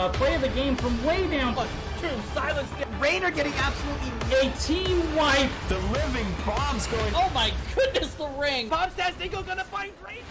play of the game from way down. True, Silence, Rainer getting absolutely A team wipe. The living bomb's going. Oh my goodness, the ring! Bob Stastinko gonna find Rainer!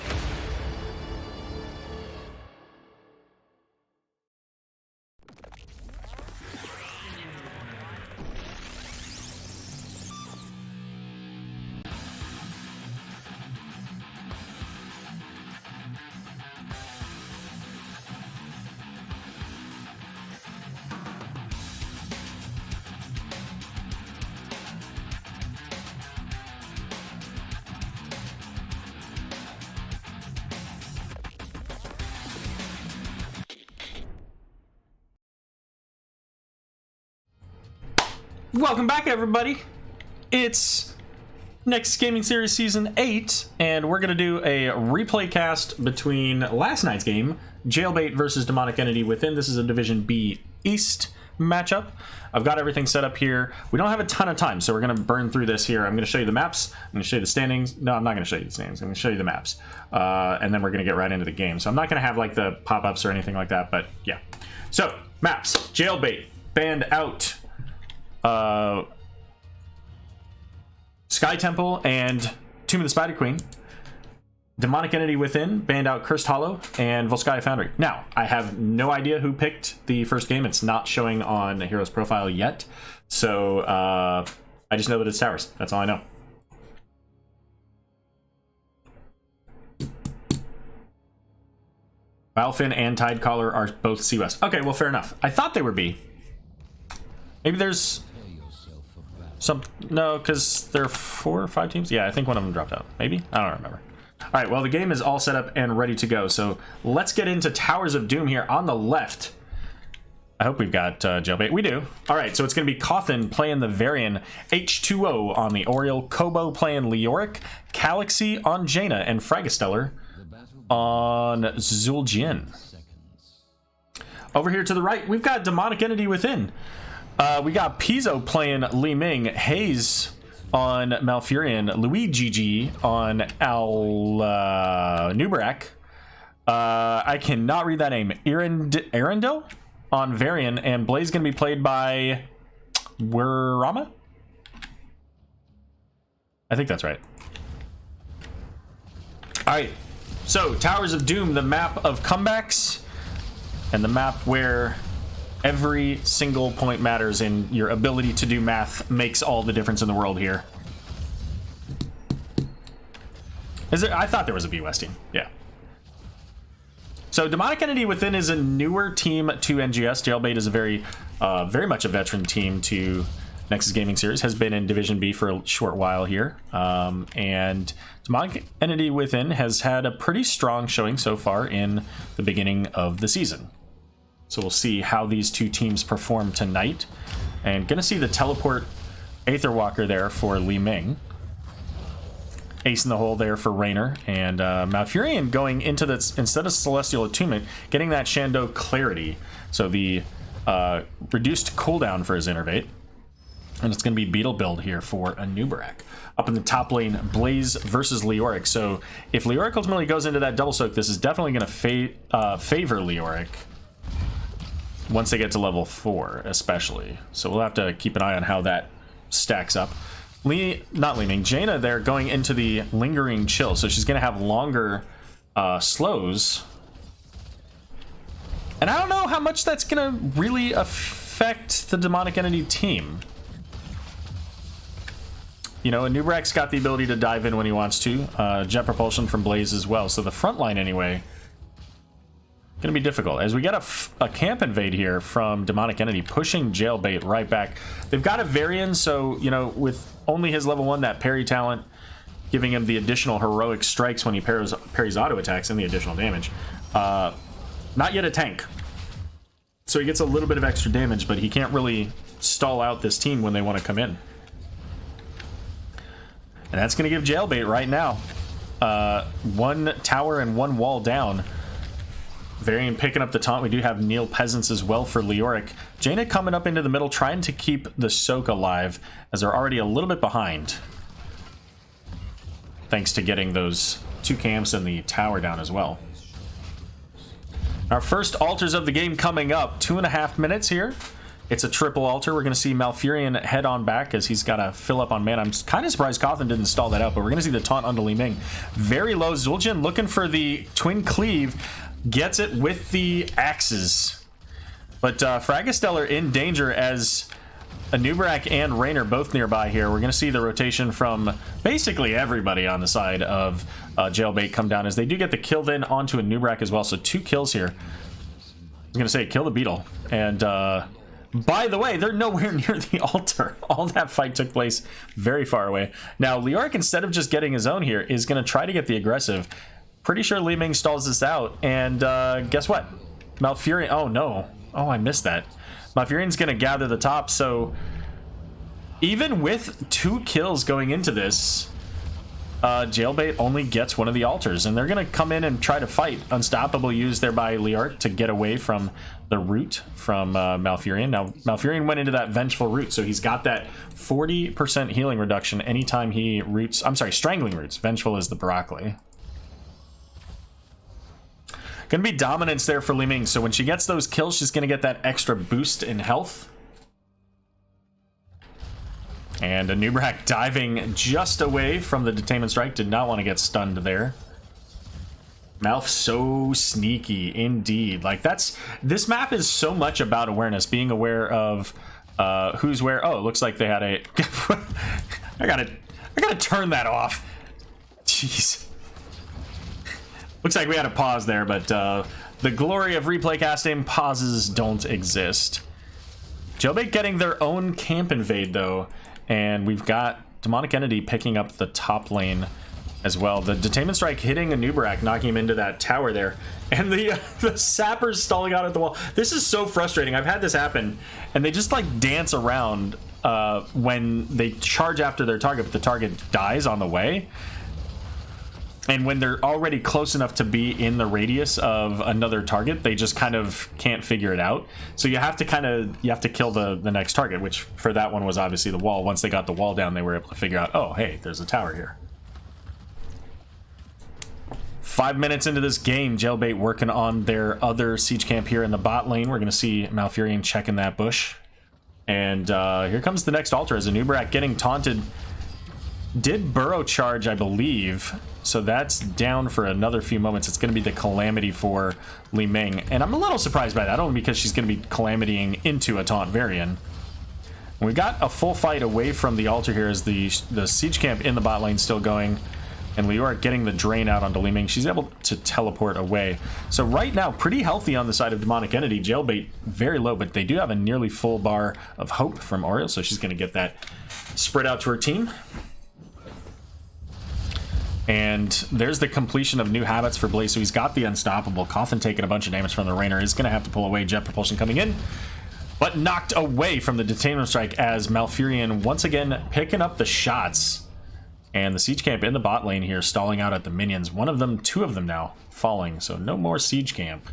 Welcome back, everybody. It's Next Gaming Series Season 8, and we're going to do a replay cast between last night's game, Jailbait versus Demonic Entity Within. This is a Division B East matchup. I've got everything set up here. We don't have a ton of time, so we're going to burn through this here. I'm going to show you the maps. I'm going to show you the standings. No, I'm not going to show you the standings. I'm going to show you the maps. And then we're going to get right into the game. So I'm not going to have like the pop-ups or anything like that, but yeah. So, maps. Jailbait. Banned out. Sky Temple and Tomb of the Spider Queen. Demonic Entity Within banned out Cursed Hollow and Volskaya Foundry. Now, I have no idea who picked the first game. It's not showing on the hero's profile yet. So, I just know that it's towers. That's all I know. Balefin and Tidecaller are both C-West. Okay, well, fair enough. I thought they were B. Maybe there's some... No, because there are 4 or 5 teams. Yeah, I think one of them dropped out. Maybe? I don't remember. All right, well, the game is all set up and ready to go. So let's get into Towers of Doom here on the left. I hope we've got Jailbait. We do. All right, so it's going to be Cawthon playing the Varian, H2O on the Oriole, Kobo playing Leoric, Calaxy on Jaina, and Fragastellar on Zul'jin. Over here to the right, we've got Demonic Entity Within. We got Pizzo playing Li Ming, Hayes on Malfurion, Luigi on Nubarak. I cannot read that name. Arendelle on Varian, and Blaze going to be played by Werama? I think that's right. All right, so Towers of Doom, the map of comebacks, and the map where every single point matters, and your ability to do math makes all the difference in the world here. Is there? I thought there was a B West team. Yeah. So Demonic Entity Within is a newer team to NGS. Jailbait is a very much a veteran team to Nexus Gaming Series. Has been in Division B for a short while here. And Demonic Entity Within has had a pretty strong showing so far in the beginning of the season. So we'll see how these two teams perform tonight. And gonna see the teleport Aetherwalker there for Li Ming. Ace in the hole there for Rainer. And Malfurion going into this, instead of Celestial Attunement, getting that Shando Clarity. So the reduced cooldown for his Innervate. And it's gonna be Beetle build here for a Nubarak. Up in the top lane, Blaze versus Leoric. So if Leoric ultimately goes into that double soak, this is definitely gonna favor Leoric once they get to level 4, especially. So we'll have to keep an eye on how that stacks up. Not Li Ming, Jaina there going into the Lingering Chill. So she's going to have longer slows. And I don't know how much that's going to really affect the Demonic Entity team. You know, Nubarak's got the ability to dive in when he wants to. Jet Propulsion from Blaze as well. So the front line anyway, gonna be difficult as we get a camp invade here from Demonic Entity, pushing Jailbait right back. They've got a Varian, so you know, with only his level 1 that parry talent, giving him the additional heroic strikes when he parries auto attacks and the additional damage. Not yet a tank, so he gets a little bit of extra damage, but he can't really stall out this team when they want to come in. And that's gonna give Jailbait right now 1 tower and 1 wall down. Varian picking up the taunt. We do have Neil Peasants as well for Leoric. Jaina coming up into the middle, trying to keep the soak alive, as they're already a little bit behind. Thanks to getting those 2 camps and the tower down as well. Our first altars of the game coming up. 2.5 minutes here. It's a triple altar. We're going to see Malfurion head on back as he's got to fill up on mana. I'm kind of surprised Cawthon didn't stall that out, but we're going to see the taunt onto Li Ming. Very low. Zul'jin looking for the twin cleave. Gets it with the axes. But Fragastellar in danger as Anubarak and Raynor both nearby here. We're going to see the rotation from basically everybody on the side of Jailbait come down as they do get the kill then onto Anubarak as well. So 2 kills here. I was going to say, kill the beetle. And by the way, they're nowhere near the altar. All that fight took place very far away. Now, Leoric, instead of just getting his own here, is going to try to get the aggressive. Pretty sure Li Ming stalls this out. And guess what? Malfurion... Oh, no. Oh, I missed that. Malfurion's going to gather the top. So even with 2 kills going into this, Jailbait only gets one of the altars. And they're going to come in and try to fight. Unstoppable used there by Leoric to get away from the root from Malfurion. Now, Malfurion went into that Vengeful Root, so he's got that 40% healing reduction anytime he roots... I'm sorry, Strangling Roots. Vengeful is the broccoli. Gonna be dominance there for Li Ming, so when she gets those kills, she's gonna get that extra boost in health. And Anubarak diving just away from the Detainment Strike. Did not want to get stunned there. Malf so sneaky indeed. Like this map is so much about awareness, being aware of who's where. Oh, it looks like they had a I gotta turn that off. Jeez. Looks like we had a pause there, but the glory of replay casting, pauses don't exist. Jailbait getting their own camp invade though, and we've got Demonic Entity picking up the top lane as well. The Detainment Strike hitting Anubarak, knocking him into that tower there. And the sappers stalling out at the wall. This is so frustrating. I've had this happen, and they just like dance around when they charge after their target, but the target dies on the way. And when they're already close enough to be in the radius of another target, they just kind of can't figure it out. So you have to kill the next target, which for that one was obviously the wall. Once they got the wall down, they were able to figure out, oh, hey, there's a tower here. 5 minutes into this game, Jailbait working on their other siege camp here in the bot lane. We're going to see Malfurion checking that bush. And here comes the next altar as Anubarak getting taunted. Did burrow charge, I believe. So that's down for another few moments. It's going to be the Calamity for Li Ming. And I'm a little surprised by that, only because she's going to be Calamitying into a taunt Varian. We got a full fight away from the altar here as the siege camp in the bot lane still going. And Leoric getting the drain out onto Li Ming. She's able to teleport away. So right now, pretty healthy on the side of Demonic Entity. Jailbait very low, but they do have a nearly full bar of hope from Oriel. So she's going to get that spread out to her team. And there's the completion of new habits for Blaze. So he's got the Unstoppable. Cawthon taking a bunch of damage from the Raynor. Is going to have to pull away. Jet Propulsion coming in. But knocked away from the Detainment Strike as Malfurion once again picking up the shots. And the siege camp in the bot lane here stalling out at the minions. One of them, 2 of them now falling. So no more siege camp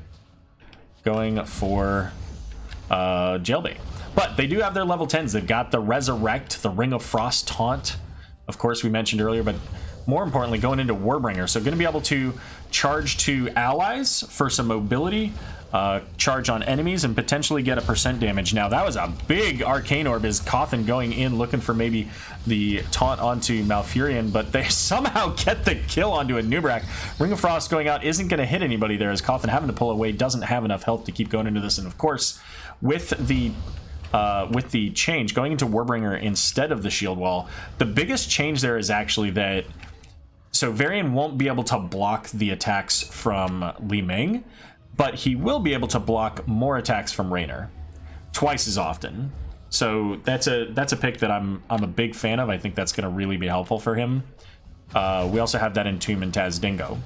going for Jailbait. But they do have their level 10s. They've got the Resurrect, the Ring of Frost taunt. Of course, we mentioned earlier, but more importantly, going into Warbringer. So going to be able to charge to allies for some mobility, charge on enemies, and potentially get a % damage. Now, that was a big Arcane Orb as Cawthon going in, looking for maybe the taunt onto Malfurion, but they somehow get the kill onto Anubarak. Ring of Frost going out isn't going to hit anybody there as Cawthon having to pull away, doesn't have enough health to keep going into this. And of course, with the change, going into Warbringer instead of the shield wall, the biggest change there is actually that so Varian won't be able to block the attacks from Li Ming, but he will be able to block more attacks from Raynor twice as often. So that's a pick that I'm a big fan of. I think that's going to really be helpful for him. We also have that in Tomb and Taz Dingo.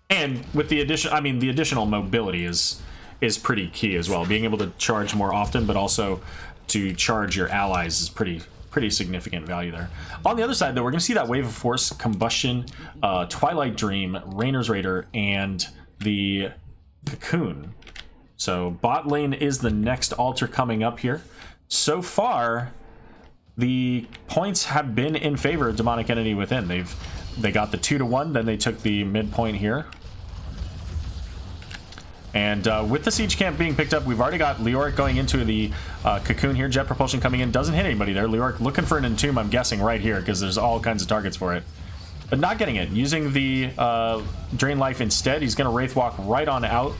And with the addition, I mean, the additional mobility is pretty key as well. Being able to charge more often, but also to charge your allies is pretty significant value there. On the other side, though, we're going to see that Wave of Force, Combustion, Twilight Dream, Raynor's Raider, and the Cocoon. So bot lane is the next altar coming up here. So far, the points have been in favor of Demonic Entity within. They've they got the 2-1, then they took the midpoint here. And with the siege camp being picked up, we've already got Leoric going into the cocoon here. Jet propulsion coming in, doesn't hit anybody there. Leoric looking for an entomb, I'm guessing, right here, because there's all kinds of targets for it. But not getting it. Using the Drain Life instead, he's going to Wraith Walk right on out,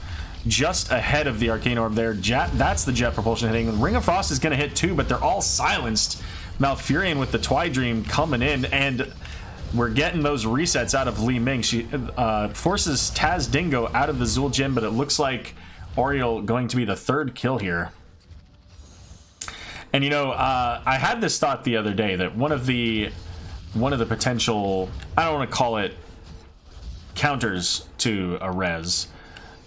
just ahead of the Arcane Orb there. That's the jet propulsion hitting. Ring of Frost is going to hit too, but they're all silenced. Malfurion with the Twidream coming in, and we're getting those resets out of Li Ming. She forces Taz Dingo out of the Zul'jin, but it looks like Oriole going to be the third kill here. And you know, I had this thought the other day that one of the potential, I don't want to call it counters to a res,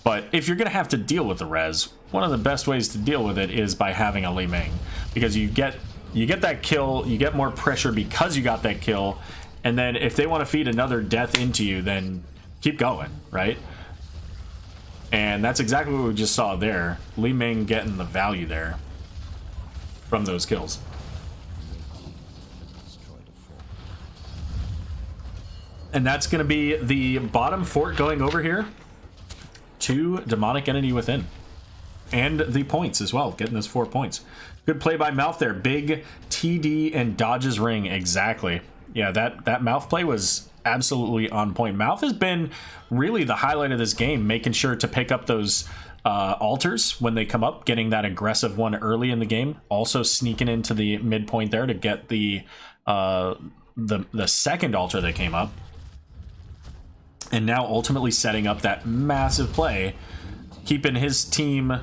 but if you're going to have to deal with the res, one of the best ways to deal with it is by having a Li Ming, because you get that kill, you get more pressure because you got that kill, and then if they want to feed another death into you, then keep going, right? And that's exactly what we just saw there. Li Ming getting the value there from those kills. And that's going to be the bottom fort going over here to Demonic Entity Within. And the points as well, getting those 4 points. Good play by Mouth there. Big TD and dodges ring. Exactly. Yeah, that Mouth play was absolutely on point. Mouth has been really the highlight of this game, making sure to pick up those altars when they come up, getting that aggressive one early in the game. Also sneaking into the midpoint there to get the second altar that came up. And now ultimately setting up that massive play, keeping his team,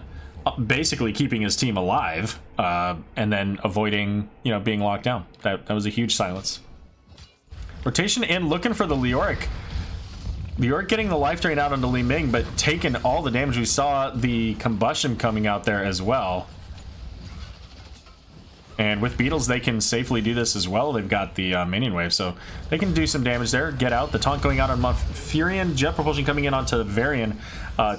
basically keeping his team alive, and then avoiding, being locked down. That was a huge silence. Rotation in, looking for the Leoric. Leoric getting the life drain out onto Li Ming, but taking all the damage. We saw the combustion coming out there as well. And with Beetles, they can safely do this as well. They've got the minion wave, so they can do some damage there. Get out. The taunt going out on Furion. Jet propulsion coming in onto Varian.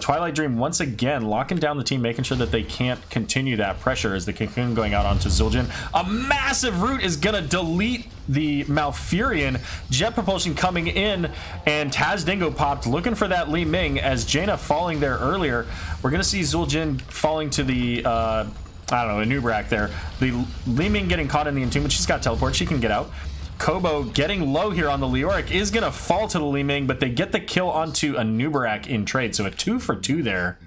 Twilight Dream once again locking down the team, making sure that they can't continue that pressure as the Cocoon going out onto Zul'jin. A massive root is going to delete the Malfurion. Jet propulsion coming in, and Taz Dingo popped, looking for that Li Ming as Jaina falling there earlier. We're going to see Zul'jin falling to the... I don't know, a Nubrak there. The Li Ming getting caught in the entomb, but she's got teleport. She can get out. Kobo getting low here on the Leoric is going to fall to the Li Ming, but they get the kill onto a Nubrak in trade. So a 2 for 2 there.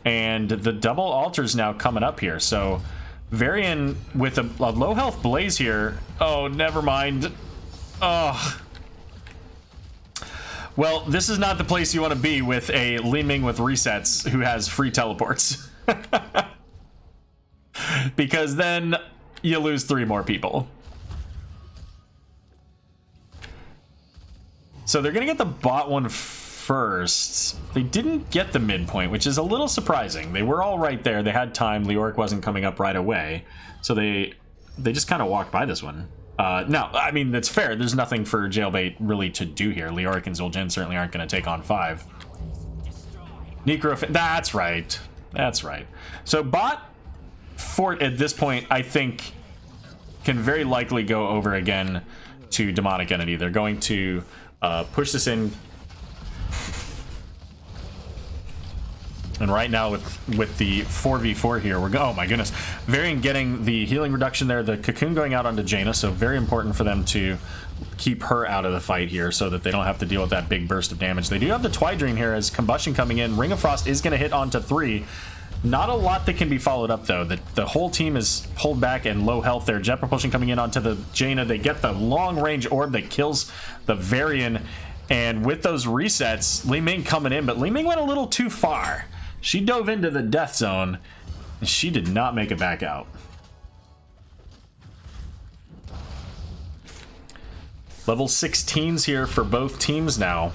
And the double altars now coming up here. So Varian with a low health Blaze here. Oh, never mind. Oh. Well, this is not the place you want to be with a Li Ming with resets who has free teleports. Because then you lose 3 more people. So they're going to get the bot one first. They didn't get the midpoint, which is a little surprising. They were all right there. They had time. Leoric wasn't coming up right away. So they just kind of walked by this one. No, I mean, that's fair. There's nothing for Jailbait really to do here. Leoric and Zul'jin certainly aren't going to take on 5. Necro, that's right. That's right. So bot fort at this point, I think, can very likely go over again to Demonic Entity. They're going to push this in. And right now with the 4v4 here, oh my goodness. Varian getting the healing reduction there, the Cocoon going out onto Jaina, so very important for them to keep her out of the fight here so that they don't have to deal with that big burst of damage. They do have the Twidream here as Combustion coming in. Ring of Frost is going to hit onto 3. Not a lot that can be followed up though. The whole team is pulled back and low health there. Jet propulsion coming in onto the Jaina. They get the long range orb that kills the Varian. And with those resets, Li Ming coming in, but Li Ming went a little too far. She dove into the death zone, and she did not make it back out. Level 16s here for both teams now.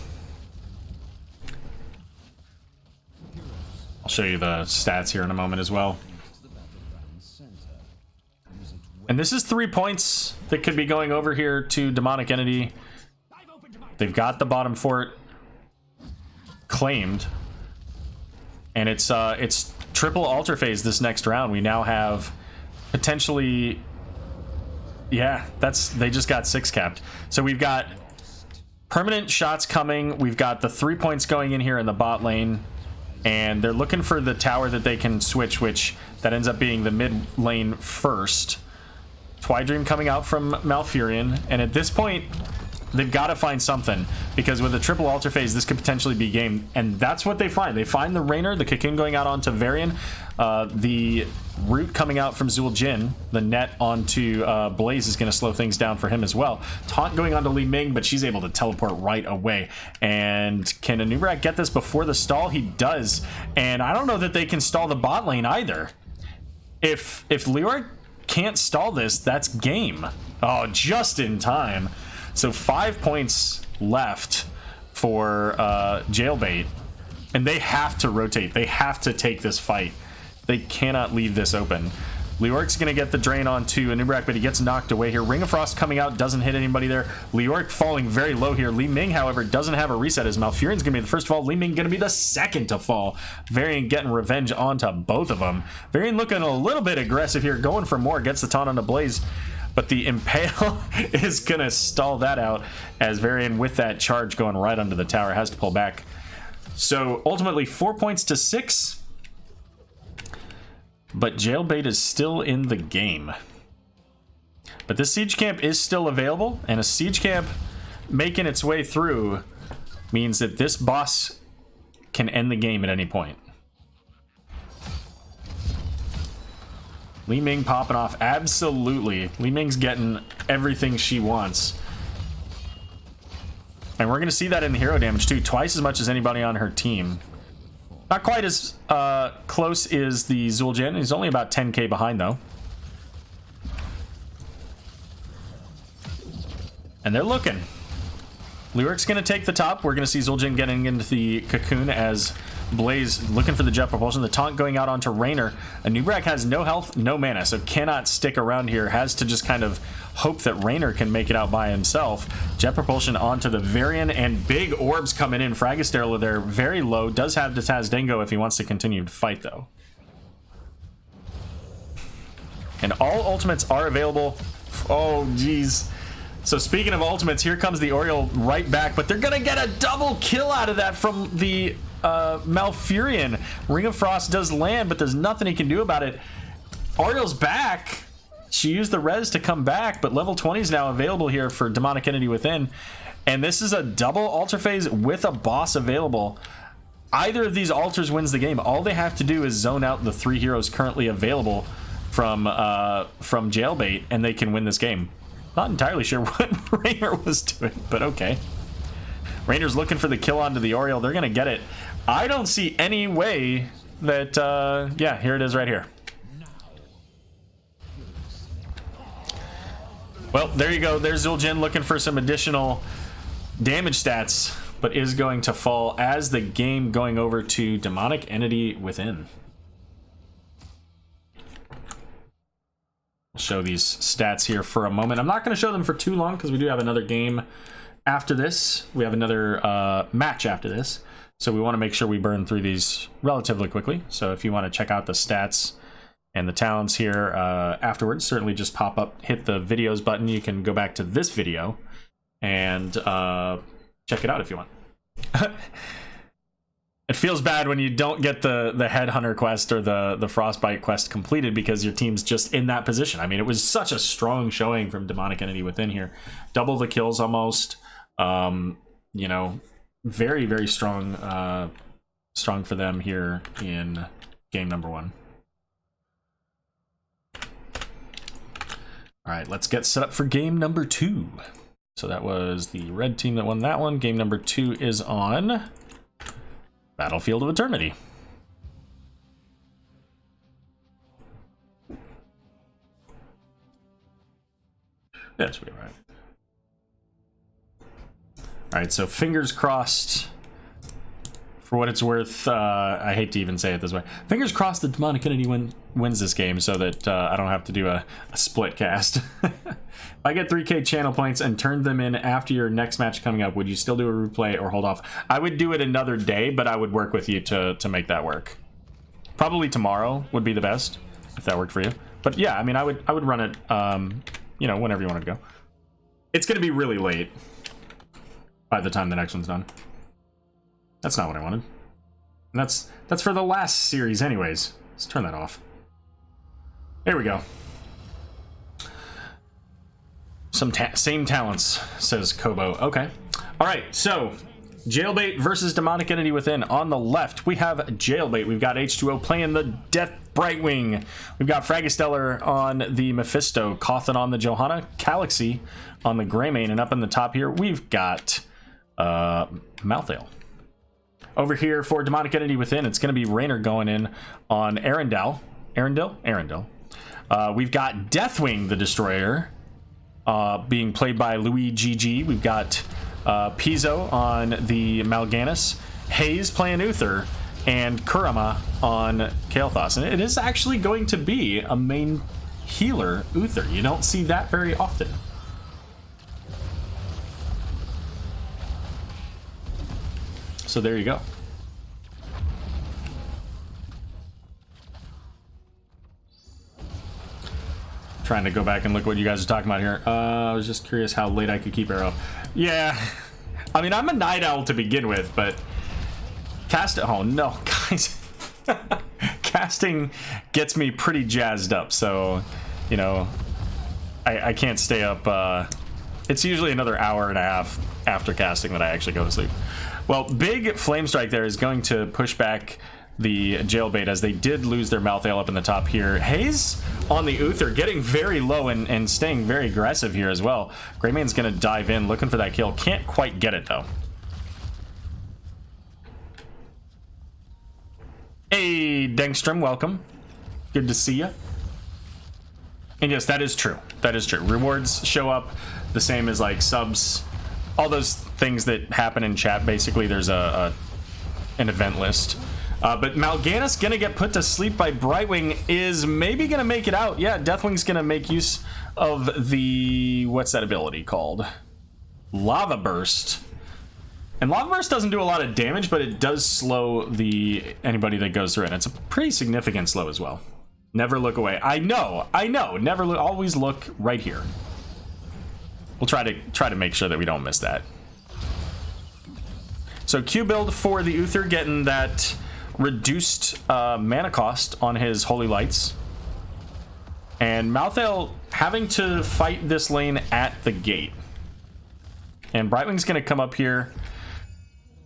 I'll show you the stats here in a moment as well. And this is 3 points that could be going over here to Demonic Entity. They've got the bottom fort claimed. And it's triple altar phase this next round. We now have potentially Yeah, they just got 6 capped. So we've got permanent shots coming. We've got the 3 points going in here in the bot lane. And they're looking for the tower that they can switch, which that ends up being the mid lane first. Twydream coming out from Malfurion. And at this point, they've got to find something, because with a triple altar phase, this could potentially be game. And that's what they find. They find the Raynor, the Cocoon going out onto Varian, the root coming out from Zul'jin, the net onto Blaze is going to slow things down for him as well. Taunt going onto Li Ming, but she's able to teleport right away. And can Anub'arak get this before the stall? He does. And I don't know that they can stall the bot lane either. If Leoric can't stall this, that's game. Oh, just in time. So 5 points left for Jailbait, and they have to rotate. They have to take this fight. They cannot leave this open. Leoric's going to get the drain onto Anub'arak, but he gets knocked away here. Ring of Frost coming out, doesn't hit anybody there. Leoric falling very low here. Li Ming, however, doesn't have a reset as Malfurion's going to be the first to fall. Li Ming going to be the second to fall. Varian getting revenge onto both of them. Varian looking a little bit aggressive here, going for more, gets the taunt onto Blaze. But the Impale is going to stall that out, as Varian, with that charge going right under the tower, has to pull back. So ultimately 4 points to 6. But Jailbait is still in the game. But this siege camp is still available, and a siege camp making its way through means that this boss can end the game at any point. Li Ming popping off, absolutely. Li Ming's getting everything she wants. And we're going to see that in the hero damage too, twice as much as anybody on her team. Not quite as close as the Zul'jin. He's only about 10k behind though. And they're looking. Lyric's going to take the top. We're going to see Zul'jin getting into the Cocoon as Blaze looking for the jet propulsion. The taunt going out onto Raynor. Anub'arak has no health, no mana, so cannot stick around here. Has to just kind of hope that Raynor can make it out by himself. Jet propulsion onto the Varian, and big orbs coming in. Fragastero there, very low. Does have the Tazdengo if he wants to continue to fight, though. And all ultimates are available. Oh, geez. So speaking of ultimates, here comes the Oriole right back, but they're going to get a double kill out of that from the Malfurion. Ring of Frost does land, but there's nothing he can do about it. Oriole's back. She used the res to come back, but level 20 is now available here for Demonic Entity Within. And this is a double altar phase with a boss available. Either of these altars wins the game. All they have to do is zone out the 3 heroes currently available from Jailbait, and they can win this game. Not entirely sure what Raynor was doing, but okay. Raynor's looking for the kill onto the Oriole. They're going to get it. I don't see any way that... yeah, here it is right here. Well, there you go. There's Zul'jin looking for some additional damage stats, but is going to fall as the game going over to Demonic Entity Within. I'll show these stats here for a moment. I'm not going to show them for too long because we do have another game after this. We have another match after this. So we want to make sure we burn through these relatively quickly. So if you want to check out the stats and the talents here afterwards, certainly just pop up, hit the videos button. You can go back to this video and check it out if you want. It feels bad when you don't get the Headhunter quest or the Frostbite quest completed because your team's just in that position. I mean, it was such a strong showing from Demonic Entity Within here. Double the kills almost. You know, very, very strong strong for them here in game number 1. All right, let's get set up for game number 2. So that was the red team that won that one. Game number 2 is on Battlefield of Eternity. Yeah, that should be right. All right, so fingers crossed. For what it's worth, I hate to even say it this way. Fingers crossed that Demonic Entity wins this game so that I don't have to do a split cast. If I get 3k channel points and turn them in after your next match coming up, would you still do a replay or hold off? I would do it another day, but I would work with you to make that work. Probably tomorrow would be the best, if that worked for you. But yeah, I mean, I would run it you know, whenever you want to go. It's going to be really late by the time the next one's done. That's not what I wanted. And that's for the last series anyways. Let's turn that off. There we go. Same talents, says Kobo. Okay. All right, so Jailbait versus Demonic Entity Within. On the left, we have Jailbait. We've got H2O playing the Death Brightwing. We've got Fragistellar on the Mephisto, Cawthon on the Johanna, Calaxy on the Greymane, and up in the top here, we've got Malthael. Over here for Demonic Entity Within, it's going to be Raynor going in on Arendelle. We've got Deathwing the Destroyer being played by Louis GG. We've got Pizzo on the Mal'Ganis, Hayes playing Uther, and Kurama on Kael'thas. And it is actually going to be a main healer Uther. You don't see that very often. So there you go. Trying to go back and look what you guys are talking about here. I was just curious how late I could keep Aero. Yeah, I mean, I'm a night owl to begin with, but oh no, guys. Casting gets me pretty jazzed up, so, you know, I can't stay up. It's usually another hour and a half after casting that I actually go to sleep. Well, big Flame Strike there is going to push back the Jailbait, as they did lose their Malthael up in the top here. Hayes on the Uther, getting very low and staying very aggressive here as well. Greymane's going to dive in, looking for that kill. Can't quite get it, though. Hey, Dengstrom, welcome. Good to see you. And yes, that is true. That is true. Rewards show up the same as, like, subs. All those things that happen in chat, basically, there's an event list. But Mal'Ganis gonna get put to sleep by Brightwing, is maybe gonna make it out. Yeah, Deathwing's gonna make use of the, what's that ability called? Lava Burst. And Lava Burst doesn't do a lot of damage, but it does slow anybody that goes through it. And it's a pretty significant slow as well. Never look away. I know. Never look. Always look right here. We'll try to make sure that we don't miss that. So Q build for the Uther, getting that reduced mana cost on his Holy Lights. And Malthael having to fight this lane at the gate. And Brightwing's going to come up here.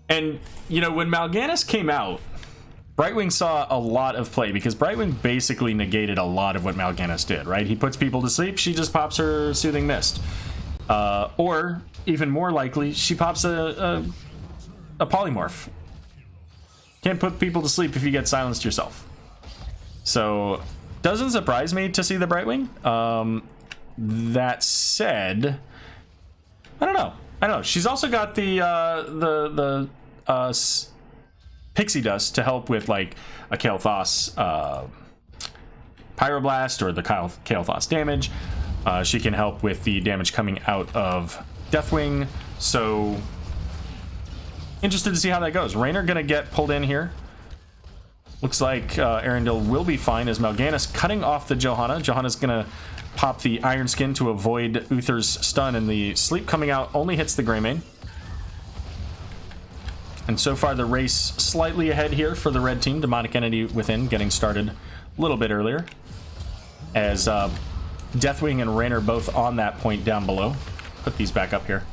And, you know, when Mal'Ganis came out, Brightwing saw a lot of play, because Brightwing basically negated a lot of what Mal'Ganis did, right? He puts people to sleep, she just pops her Soothing Mist. Or, even more likely, she pops a Polymorph. Can't put people to sleep if you get silenced yourself. So, doesn't surprise me to see the Brightwing. That said, I don't know. She's also got the Pixie Dust to help with, like, a Kael'thas Pyroblast or the Kael'thas damage. She can help with the damage coming out of Deathwing. So, interested to see how that goes. Raynor gonna get pulled in here. Looks like Arendelle will be fine, as Mal'Ganis cutting off the Johanna. Johanna's gonna pop the Iron Skin to avoid Uther's stun, and the sleep coming out only hits the Greymane. And so far the race slightly ahead here for the red team. Demonic Entity Within getting started a little bit earlier, as Deathwing and Raynor both on that point down below. Put these back up here.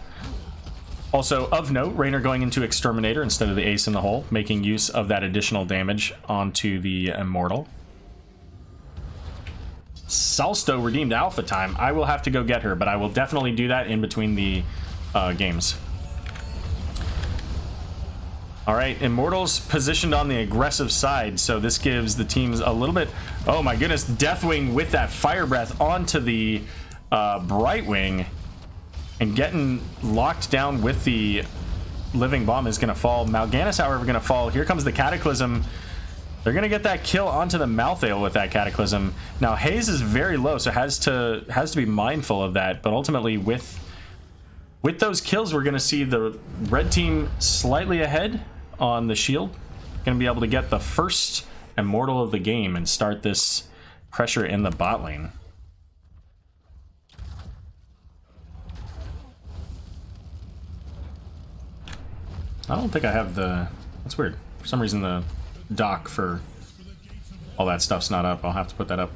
Also, of note, Raynor going into Exterminator instead of the Ace in the Hole, making use of that additional damage onto the Immortal. Salsto redeemed Alpha time. I will have to go get her, but I will definitely do that in between the games. Alright, Immortals positioned on the aggressive side, so this gives the teams a little bit... Oh my goodness, Deathwing with that Fire Breath onto the Brightwing, and getting locked down with the Living Bomb is going to fall. Mal'Ganis, however, going to fall. Here comes the Cataclysm. They're going to get that kill onto the Malthael with that Cataclysm. Now, Hayes is very low, so has to be mindful of that, but ultimately with those kills, we're going to see the red team slightly ahead on the shield. Going to be able to get the first Immortal of the game and start this pressure in the bot lane. I don't think I have the... That's weird. For some reason the doc for all that stuff's not up. I'll have to put that up.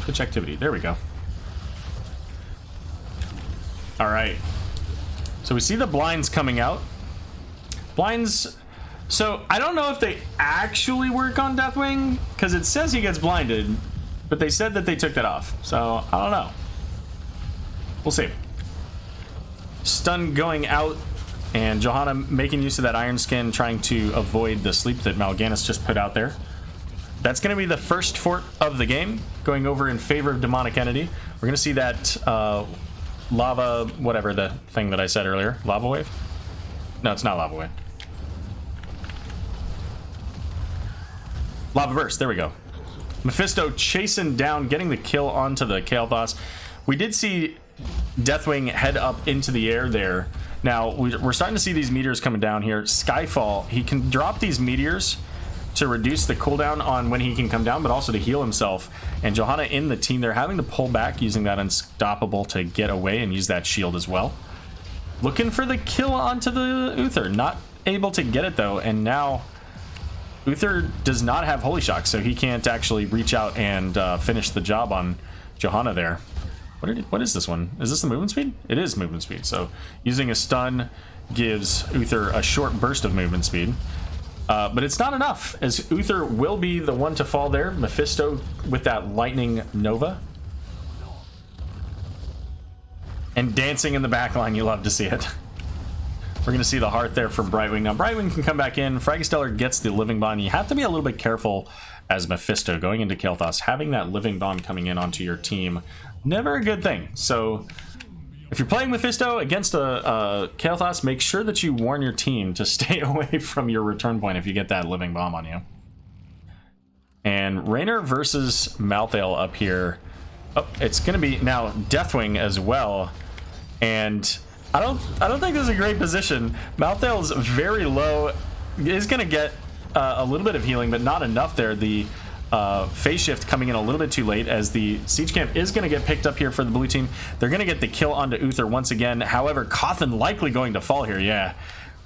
Twitch activity. There we go. Alright. So we see the blinds coming out. Blinds... So, I don't know if they actually work on Deathwing, because it says he gets blinded, but they said that they took that off. So, I don't know. We'll see. Stun going out, and Johanna making use of that Iron Skin, trying to avoid the sleep that Mal'Ganis just put out there. That's going to be the first fort of the game, going over in favor of Demonic Entity. We're going to see that lava, whatever the thing that I said earlier. Lava Wave? No, it's not Lava Wave. Lava Burst, there we go. Mephisto chasing down, getting the kill onto the Kael'thas. We did see Deathwing head up into the air there. Now, we're starting to see these meteors coming down here. Skyfall, he can drop these meteors to reduce the cooldown on when he can come down, but also to heal himself. And Johanna in the team, they're having to pull back using that Unstoppable to get away and use that shield as well. Looking for the kill onto the Uther. Not able to get it, though, and now... Uther does not have Holy Shock, so he can't actually reach out and finish the job on Johanna there. What is this one? Is this the movement speed? It is movement speed. So using a stun gives Uther a short burst of movement speed. But it's not enough, as Uther will be the one to fall there. Mephisto with that Lightning Nova. And dancing in the back line, you love to see it. We're going to see the heart there from Brightwing. Now, Brightwing can come back in. Fragastellar gets the Living Bond. You have to be a little bit careful as Mephisto going into Kael'thas. Having that Living Bond coming in onto your team, never a good thing. So, if you're playing Mephisto against a Kael'thas, make sure that you warn your team to stay away from your return point if you get that Living Bomb on you. And Raynor versus Malthael up here. Oh, it's going to be now Deathwing as well. And... I don't think this is a great position. Malthael's very low. Is going to get a little bit of healing, but not enough there. The phase shift coming in a little bit too late, as the siege camp is going to get picked up here for the blue team. They're going to get the kill onto Uther once again. However, Cawthon likely going to fall here. Yeah,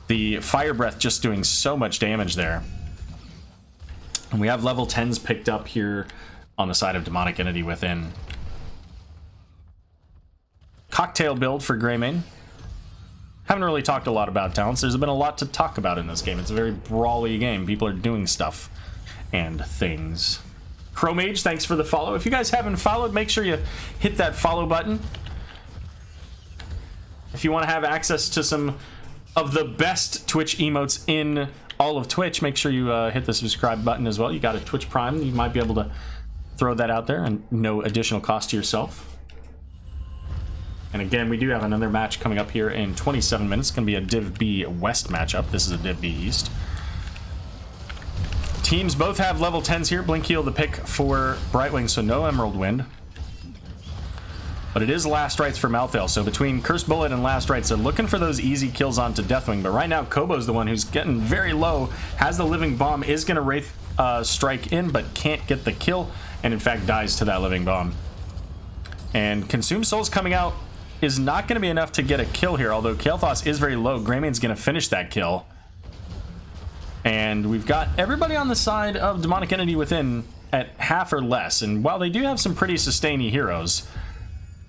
the Fire Breath just doing so much damage there. And we have level 10s picked up here on the side of Demonic Entity within. Cocktail build for Greymane. Haven't really talked a lot about talents. There's been a lot to talk about in this game. It's a very brawly game. People are doing stuff and things. Chromage, thanks for the follow. If you guys haven't followed, make sure you hit that follow button. If you want to have access to some of the best Twitch emotes in all of Twitch, make sure you hit the subscribe button as well. You got a Twitch Prime. You might be able to throw that out there and no additional cost to yourself. And again, we do have another match coming up here in 27 minutes. It's going to be a Div B West matchup. This is a Div B East. Teams both have level 10s here. Blink Heal the pick for Brightwing, so no Emerald Wind. But it is Last Rites for Malthael. So between Cursed Bullet and Last Rites, they're looking for those easy kills onto Deathwing. But right now, Kobo's the one who's getting very low. Has the Living Bomb, is going to Wraith strike in, but can't get the kill. And in fact, dies to that Living Bomb. And Consume Souls coming out is not going to be enough to get a kill here, although Kael'thas is very low. Greymane's going to finish that kill. And we've got everybody on the side of Demonic Entity within at half or less. And while they do have some pretty sustainy heroes,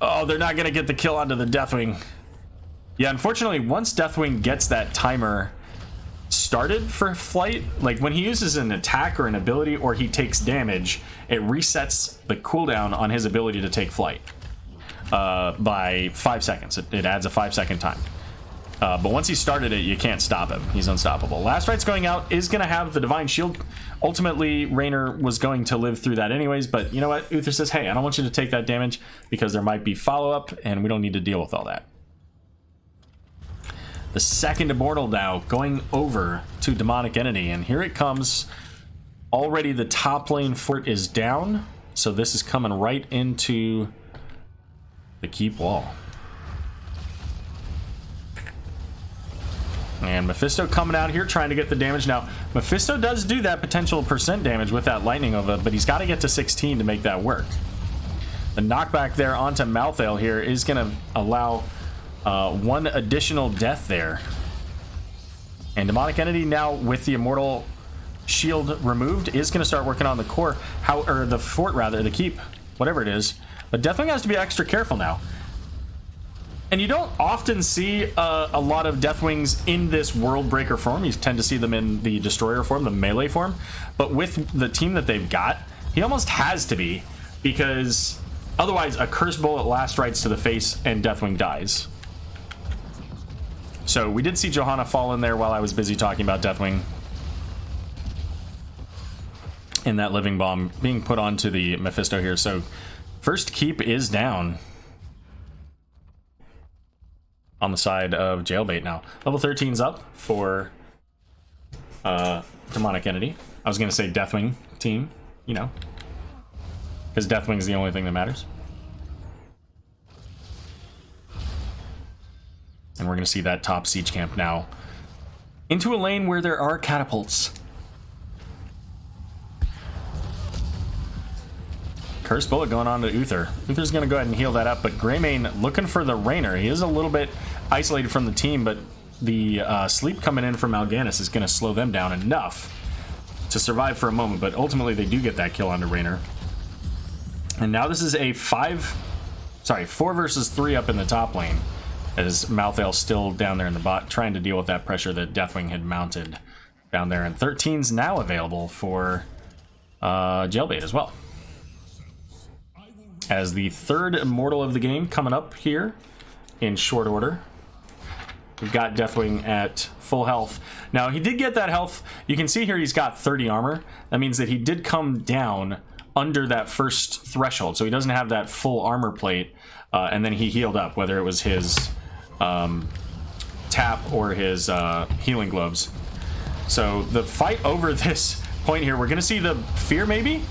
oh, they're not going to get the kill onto the Deathwing. Yeah, unfortunately, once Deathwing gets that timer started for flight, like when he uses an attack or an ability or he takes damage, it resets the cooldown on his ability to take flight. By 5 seconds. It adds a 5-second time. But once he started it, you can't stop him. He's unstoppable. Last Rites going out is going to have the Divine Shield. Ultimately, Raynor was going to live through that anyways, but you know what? Uther says, hey, I don't want you to take that damage because there might be follow-up, and we don't need to deal with all that. The second Immortal now going over to Demonic Entity, and here it comes. Already the top lane fort is down, so this is coming right into the keep wall. And Mephisto coming out here trying to get the damage. Now, Mephisto does do that potential percent damage with that Lightning Nova, but he's got to get to 16 to make that work. The knockback there onto Malthael here is going to allow One additional death there. And Demonic Entity now with the Immortal Shield removed is going to start working on the core, or the fort rather, the keep, whatever it is. But Deathwing has to be extra careful now. And you don't often see a lot of Deathwings in this World Breaker form. You tend to see them in the Destroyer form, the melee form. But with the team that they've got, he almost has to be, because otherwise a Curse Bullet last rights to the face and Deathwing dies. So we did see Johanna fall in there while I was busy talking about Deathwing. And that Living Bomb being put onto the Mephisto here. So first keep is down on the side of Jailbait now. Level 13's up for Demonic Entity. I was going to say Deathwing team, you know, because Deathwing's the only thing that matters. And we're going to see that top siege camp now into a lane where there are catapults. Curse Bullet going on to Uther. Uther's going to go ahead and heal that up, but Greymane looking for the Rainer. He is a little bit isolated from the team, but the sleep coming in from Mal'Ganis is going to slow them down enough to survive for a moment, but ultimately they do get that kill onto Rainer. And now this is a 4 versus 3 up in the top lane, as Malthael still down there in the bot, trying to deal with that pressure that Deathwing had mounted down there. And 13's now available for Jailbait as well. As the third Immortal of the game coming up here in short order. We've got Deathwing at full health. Now, he did get that health. You can see here he's got 30 armor. That means that he did come down under that first threshold, so he doesn't have that full armor plate, and then he healed up, whether it was his tap or his healing gloves. So the fight over this point here, we're going to see the fear maybe?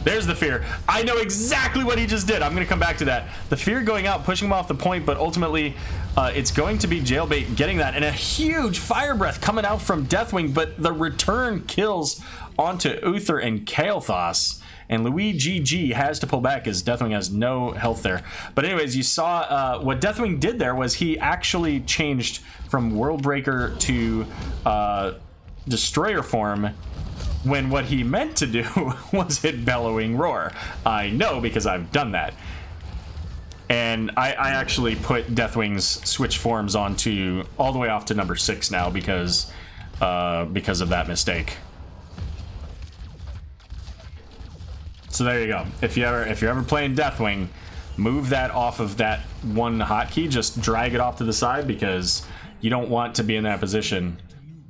There's the fear. I know exactly what he just did. I'm going to come back to that. The fear going out, pushing him off the point, but ultimately it's going to be Jailbait getting that. And a huge fire breath coming out from Deathwing, but the return kills onto Uther and Kael'thas. And Luigi G has to pull back as Deathwing has no health there. But anyways, you saw what Deathwing did there was he actually changed from World Breaker to Destroyer form, when what he meant to do was hit Bellowing Roar. I know, because I've done that. And I actually put Deathwing's switch forms onto all the way off to number 6 now because of that mistake. So there you go. If you're ever playing Deathwing, move that off of that one hotkey. Just drag it off to the side, because you don't want to be in that position.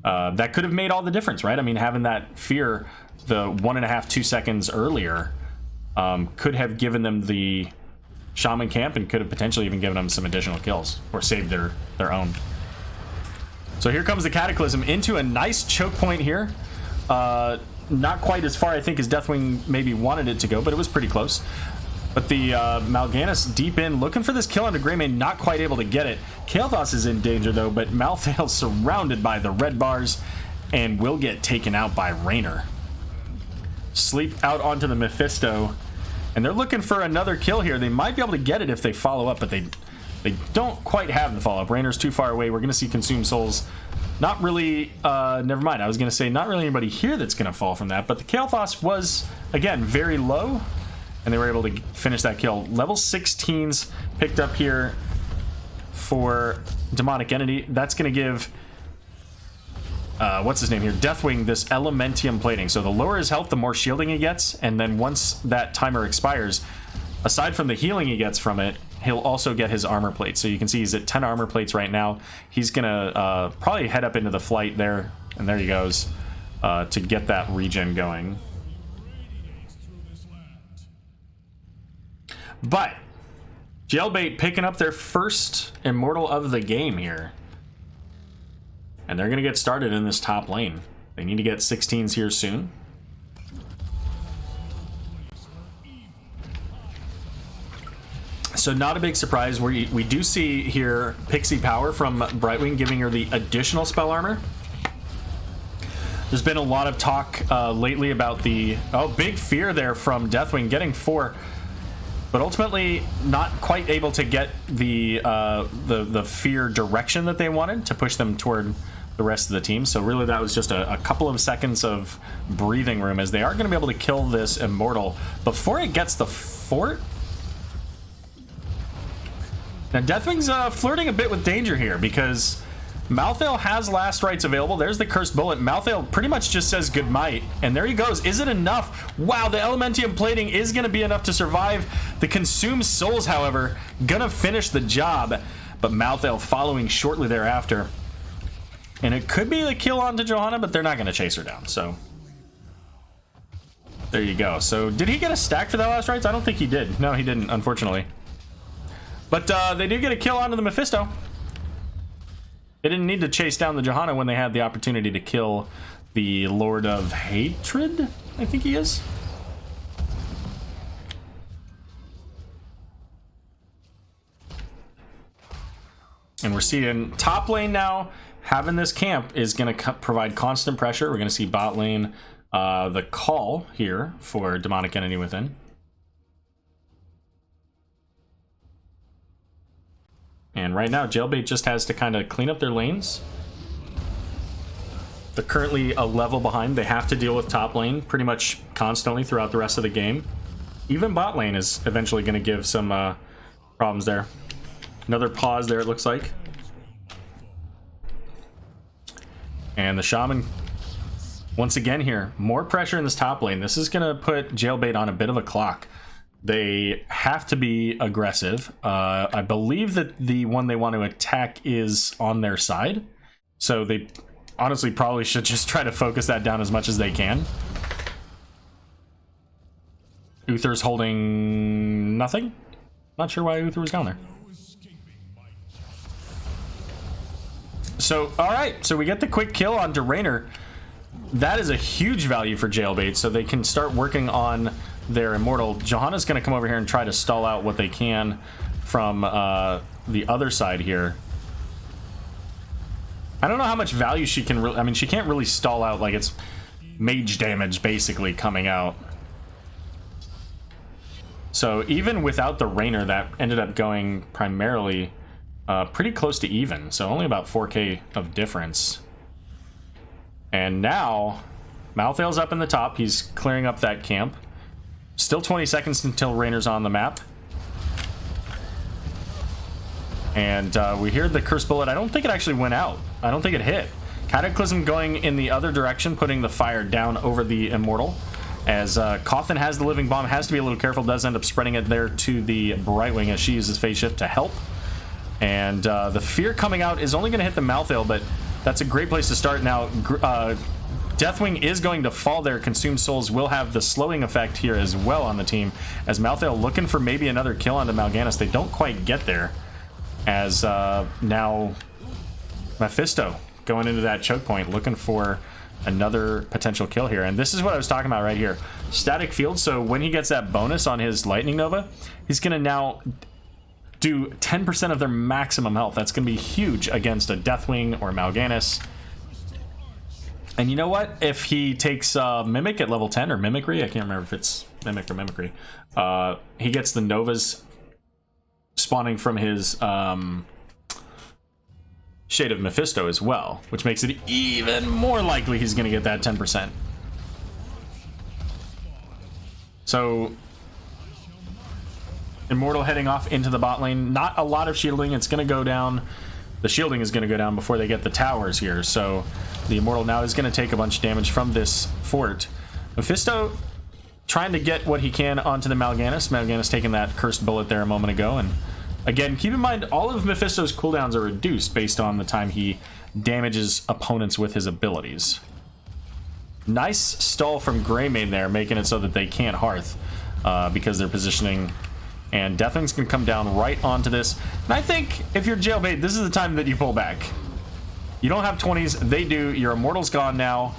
That could have made all the difference, right? I mean, having that fear the 1.5-2 seconds earlier could have given them the Shaman camp and could have potentially even given them some additional kills or saved their own. So here comes the Cataclysm into a nice choke point here. Not quite as far, I think, as Deathwing maybe wanted it to go, but it was pretty close. But the Mal'Ganis deep in, looking for this kill onto Greymane, not quite able to get it. Kael'thas is in danger, though, but Malthael's surrounded by the red bars and will get taken out by Raynor. Sleep out onto the Mephisto, and they're looking for another kill here. They might be able to get it if they follow up, but they don't quite have the follow-up. Raynor's too far away. We're going to see Consume Souls. Not really, never mind. I was going to say not really anybody here that's going to fall from that, but the Kael'thas was, again, very low, and they were able to finish that kill. Level 16s picked up here for Demonic Entity. That's going to give, what's his name here? Deathwing, this Elementium plating. So the lower his health, the more shielding he gets, and then once that timer expires, aside from the healing he gets from it, he'll also get his armor plates. So you can see he's at 10 armor plates right now. He's going to probably head up into the flight there, and there he goes, to get that regen going. But Jailbait picking up their first Immortal of the game here. And they're going to get started in this top lane. They need to get 16s here soon. So not a big surprise. We do see here Pixie Power from Brightwing giving her the additional spell armor. There's been a lot of talk lately about the... Oh, big fear there from Deathwing getting 4. but ultimately not quite able to get the fear direction that they wanted to push them toward the rest of the team. So really that was just a couple of seconds of breathing room, as they are going to be able to kill this Immortal before it gets the fort. Now Deathwing's flirting a bit with danger here, because Malthael has last rites available. There's the cursed bullet. Malthael pretty much just says good might, and there he goes. Is it enough? Wow, the Elementium plating is going to be enough to survive. The consumed souls, however, gonna finish the job, but Malthael following shortly thereafter. And it could be the kill onto Johanna, but they're not going to chase her down, so there you go. So did he get a stack for that last rites? I don't think he did. No, he didn't, unfortunately. But they do get a kill onto the Mephisto. They didn't need to chase down the Johanna when they had the opportunity to kill the Lord of Hatred, I think he is. And we're seeing top lane now. Having this camp is going to provide constant pressure. We're going to see bot lane the call here for Demonic Entity Within. And right now, Jailbait just has to kind of clean up their lanes. They're currently a level behind. They have to deal with top lane pretty much constantly throughout the rest of the game. Even bot lane is eventually going to give some problems there. Another pause there, it looks like. And the Shaman, once again here, more pressure in this top lane. This is going to put Jailbait on a bit of a clock. They have to be aggressive. I believe that the one they want to attack is on their side. So they honestly probably should just try to focus that down as much as they can. Uther's holding nothing. Not sure why Uther was down there. So, alright, so we get the quick kill on Raynor. That is a huge value for Jailbait, so they can start working on their Immortal. Johanna's going to come over here and try to stall out what they can from the other side here. I don't know how much value she can really... I mean, she can't really stall out, like it's mage damage basically coming out. So even without the Raynor, that ended up going primarily... pretty close to even, so only about 4k of difference. And now Malthael's up in the top. He's clearing up that camp. Still 20 seconds until Raynor's on the map. And we hear the cursed bullet. I don't think it actually went out. I don't think it hit. Cataclysm going in the other direction, putting the fire down over the Immortal. As Cawthon has the living bomb, has to be a little careful, does end up spreading it there to the Brightwing as she uses phase shift to help. And the fear coming out is only going to hit the Malthael, but that's a great place to start. Now, Deathwing is going to fall there. Consumed Souls will have the slowing effect here as well on the team, as Malthael looking for maybe another kill onto Mal'Ganis. They don't quite get there, as now Mephisto going into that choke point, looking for another potential kill here. And this is what I was talking about right here. Static field, so when he gets that bonus on his Lightning Nova, he's going to now do 10% of their maximum health. That's going to be huge against a Deathwing or Mal'Ganis. And you know what? If he takes Mimic at level 10, or Mimicry, I can't remember if it's Mimic or Mimicry, he gets the Novas spawning from his Shade of Mephisto as well, which makes it even more likely he's going to get that 10%. So Immortal heading off into the bot lane. Not a lot of shielding. It's going to go down. The shielding is going to go down before they get the towers here. So the Immortal now is going to take a bunch of damage from this fort. Mephisto trying to get what he can onto the Mal'Ganis. Mal'Ganis taking that cursed bullet there a moment ago. And again, keep in mind, all of Mephisto's cooldowns are reduced based on the time he damages opponents with his abilities. Nice stall from Greymane there, making it so that they can't Hearth because they're positioning. And Deathwing's going to come down right onto this. And I think if you're Jailbait, this is the time that you pull back. You don't have 20s. They do. Your Immortal's gone now.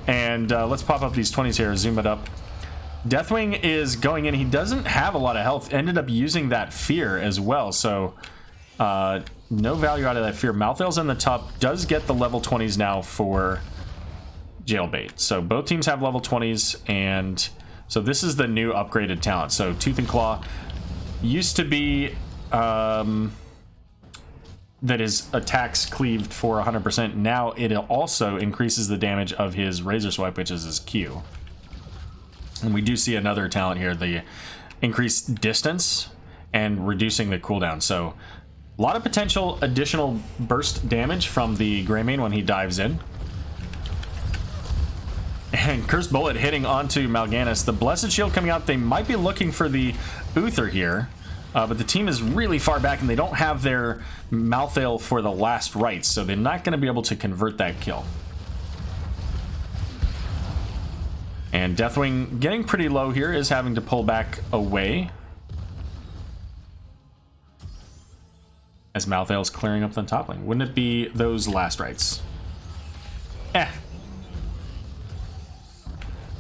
And let's pop up these 20s here. Zoom it up. Deathwing is going in. He doesn't have a lot of health. Ended up using that fear as well. So no value out of that fear. Malthael's in the top. Does get the level 20s now for Jailbait. So both teams have level 20s. And So this is the new upgraded talent. So Tooth and Claw used to be that his attacks cleaved for 100%. Now it also increases the damage of his Razor Swipe, which is his Q. And we do see another talent here, the increased distance and reducing the cooldown. So a lot of potential additional burst damage from the Greymane when he dives in. And Cursed Bullet hitting onto Mal'Ganis. The Blessed Shield coming out. They might be looking for the Uther here. But the team is really far back and they don't have their Malthael for the last rites. So they're not going to be able to convert that kill. And Deathwing getting pretty low here is having to pull back away. As Malthael's clearing up the top lane. Wouldn't it be those last rites?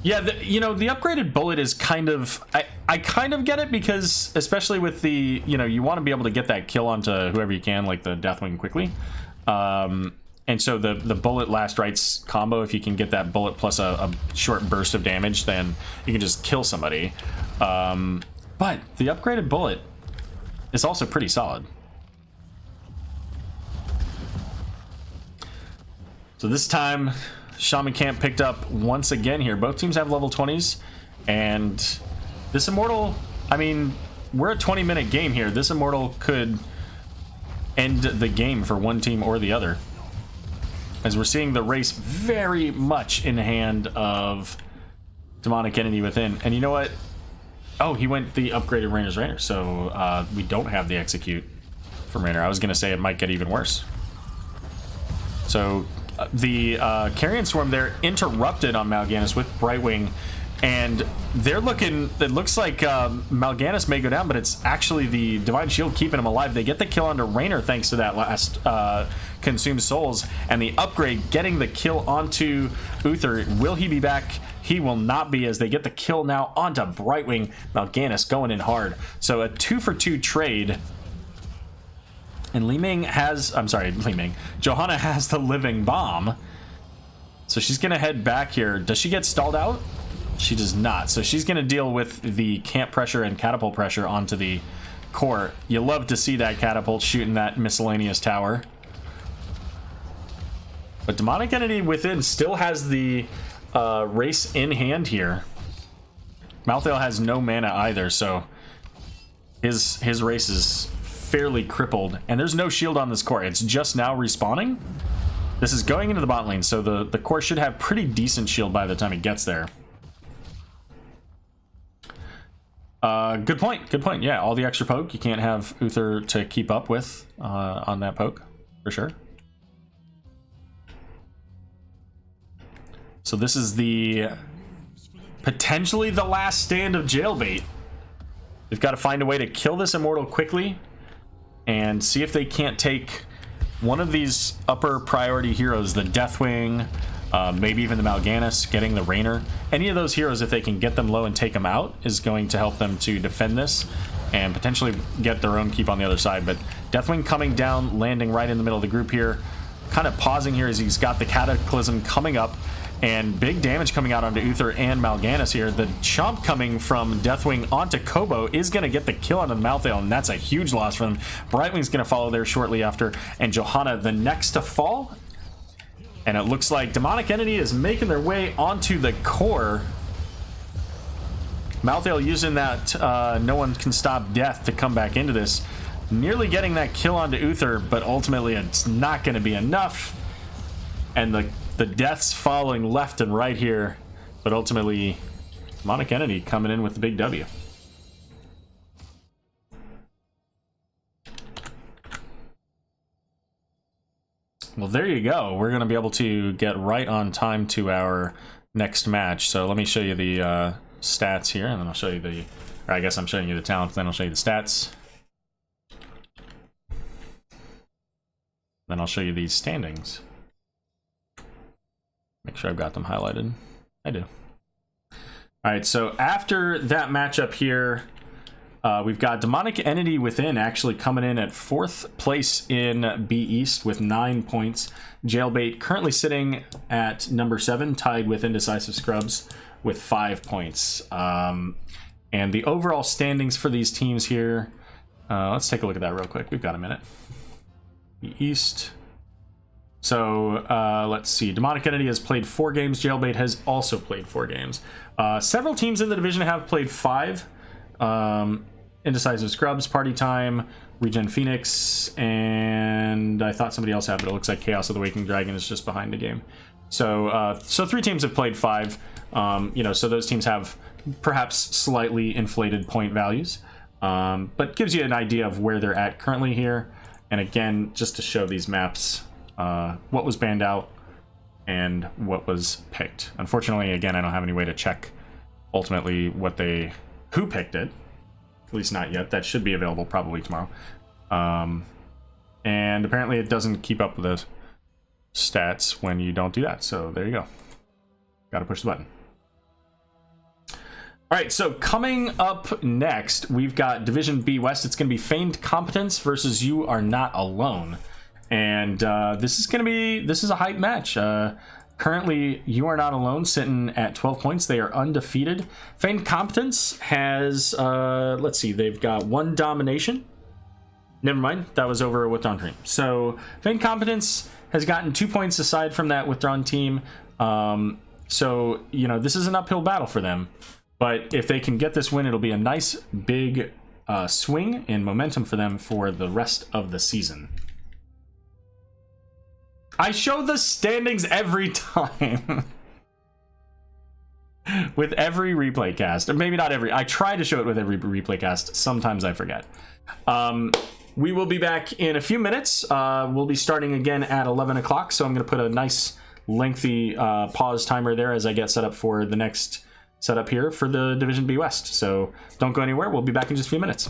Yeah, you know, the upgraded bullet is kind of... I kind of get it because, especially with the... You know, you want to be able to get that kill onto whoever you can, like the Deathwing quickly. And so the bullet last rites combo, if you can get that bullet plus a short burst of damage, then you can just kill somebody. But the upgraded bullet is also pretty solid. So this time, Shaman Camp picked up once again here. Both teams have level 20s, and this Immortal, I mean, we're a 20-minute game here. This Immortal could end the game for one team or the other, as we're seeing the race very much in the hand of Demonic Entity Within. And you know what? Oh, he went the upgraded Rainer's Rainer, so we don't have the Execute from Rainer. I was going to say it might get even worse. So the Carrion Swarm there interrupted on Mal'Ganis with Brightwing, and they're looking, it looks like Mal'Ganis may go down, but it's actually the Divine Shield keeping him alive. They get the kill onto Rainer thanks to that last Consumed Souls, and the upgrade getting the kill onto Uther. Will he be back? He will not be, as they get the kill now onto Brightwing. Mal'Ganis going in hard. So a 2-for-2 trade. And Johanna has the Living Bomb. So she's going to head back here. Does she get stalled out? She does not. So she's going to deal with the camp pressure and catapult pressure onto the core. You love to see that catapult shooting that miscellaneous tower. But Demonic Entity Within still has the race in hand here. Malthael has no mana either, so his race is fairly crippled, and there's no shield on this core. It's just now respawning. This is going into the bot lane, so the core should have pretty decent shield by the time it gets there. Good point, good point. Yeah, all the extra poke. You can't have Uther to keep up with on that poke, for sure. So this is potentially the last stand of Jailbait. They've got to find a way to kill this Immortal quickly and see if they can't take one of these upper priority heroes, the Deathwing, maybe even the Mal'Ganis, getting the Rainer. Any of those heroes, if they can get them low and take them out, is going to help them to defend this and potentially get their own keep on the other side. But Deathwing coming down, landing right in the middle of the group here, kind of pausing here as he's got the Cataclysm coming up, and big damage coming out onto Uther and Mal'Ganis here. The chomp coming from Deathwing onto Kobo is going to get the kill onto the Malthael, and that's a huge loss for them. Brightwing's going to follow there shortly after, and Johanna the next to fall. And it looks like Demonic Entity is making their way onto the core. Malthael using that no one can stop death to come back into this. Nearly getting that kill onto Uther, but ultimately it's not going to be enough. And the deaths following left and right here, but ultimately Demonic Entity coming in with the big W. Well, there you go. We're going to be able to get right on time to our next match. So let me show you the stats here, and then I'll show you the, or I guess I'm showing you the talent, then I'll show you the stats. Then I'll show you these standings. Make sure I've got them highlighted. I do. All right, so after that matchup here, we've got Demonic Entity Within actually coming in at 4th place in B East with 9 points. Jailbait currently sitting at number 7, tied with Indecisive Scrubs with 5 points. And the overall standings for these teams here, let's take a look at that real quick. We've got a minute. The East. So let's see. Demonic Entity has played 4 games. Jailbait has also played 4 games. Several teams in the division have played 5. Indecisive Scrubs, Party Time, Regen Phoenix, and I thought somebody else had, but it looks like Chaos of the Waking Dragon is just behind the game. So 3 teams have played 5. So those teams have perhaps slightly inflated point values, but gives you an idea of where they're at currently here. And again, just to show these maps, what was banned out and what was picked. Unfortunately, again, I don't have any way to check ultimately who picked it. At least not yet. That should be available probably tomorrow. And apparently it doesn't keep up with the stats when you don't do that. So there you go. Gotta push the button. All right, so coming up next, we've got Division B West. It's going to be Feigned Competence versus You Are Not Alone. And this is a hype match. Currently, You Are Not Alone sitting at 12 points. They are undefeated. Feigned Competence has, let's see, they've got 1 domination. Never mind, that was over a withdrawn team. So Feigned Competence has gotten 2 points aside from that withdrawn team. So, this is an uphill battle for them. But if they can get this win, it'll be a nice big swing in momentum for them for the rest of the season. I show the standings every time. With every replay cast. Or maybe not every. I try to show it with every replay cast. Sometimes I forget. We will be back in a few minutes. We'll be starting again at 11 o'clock. So I'm going to put a nice lengthy pause timer there as I get set up for the next setup here for the Division B West. So don't go anywhere. We'll be back in just a few minutes.